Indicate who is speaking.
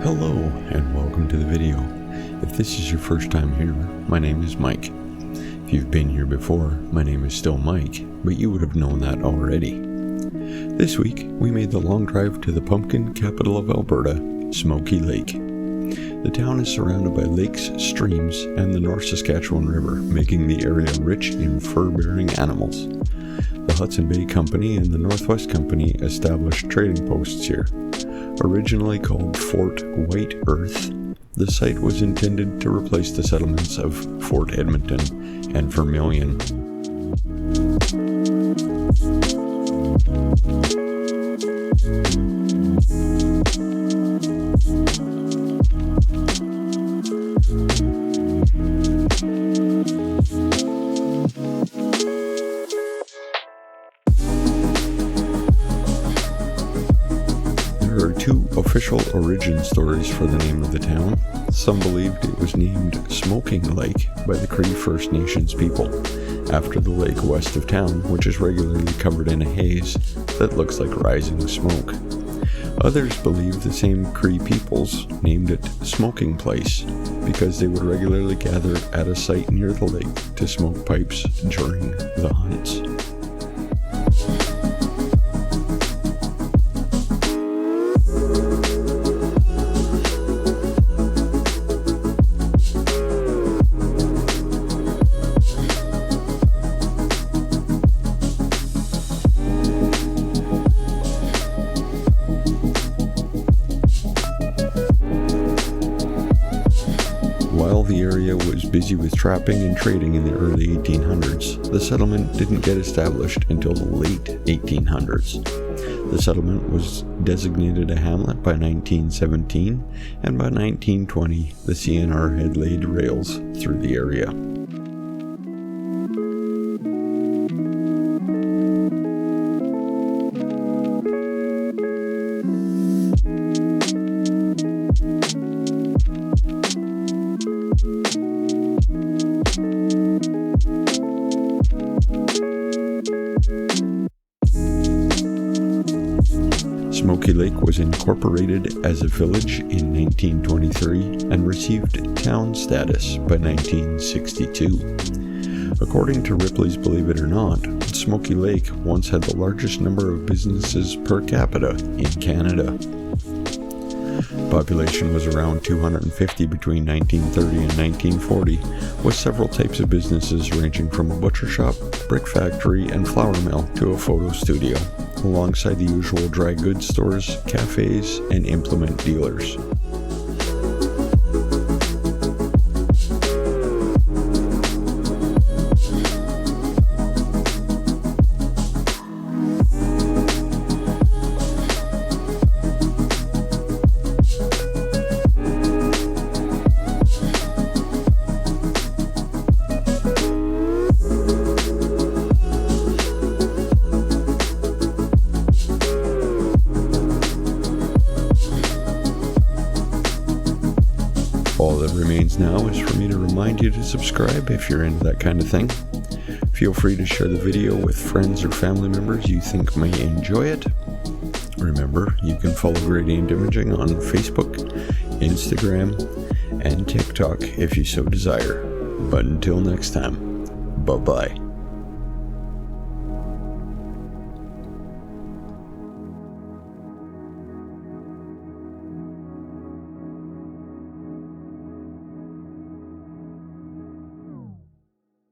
Speaker 1: Hello and welcome to the video. If this is your first time here, my name is Mike. If you've been here before, my name is still Mike, but you would have known that already. This week, we made the long drive to the pumpkin capital of Alberta, Smoky Lake. The town is surrounded by lakes, streams, and the North Saskatchewan River, making the area rich in fur-bearing animals. The Hudson Bay Company and the Northwest Company established trading posts here. Originally called Fort White Earth, the site was intended to replace the settlements of Fort Edmonton and Vermilion. There are two official origin stories for the name of the town. Some believed it was named Smoky Lake by the Cree First Nations people, after the lake west of town, which is regularly covered in a haze that looks like rising smoke. Others believe the same Cree peoples named it Smoking Place because they would regularly gather at a site near the lake to smoke pipes during the hunts. While the area was busy with trapping and trading in the early 1800s, the settlement didn't get established until the late 1800s. The settlement was designated a hamlet by 1917, and by 1920 the CNR had laid rails through the area. Smoky Lake was incorporated as a village in 1923 and received town status by 1962. According to Ripley's Believe It or Not, Smoky Lake once had the largest number of businesses per capita in Canada. Population was around 250 between 1930 and 1940, with several types of businesses ranging from a butcher shop, brick factory, and flour mill to a photo studio, alongside the usual dry goods stores, cafes, and implement dealers. All that remains now is for me to remind you to subscribe if you're into that kind of thing. Feel free to share the video with friends or family members you think may enjoy it. Remember, you can follow Gradient Imaging on Facebook, Instagram, and TikTok if you so desire. But until next time, bye-bye.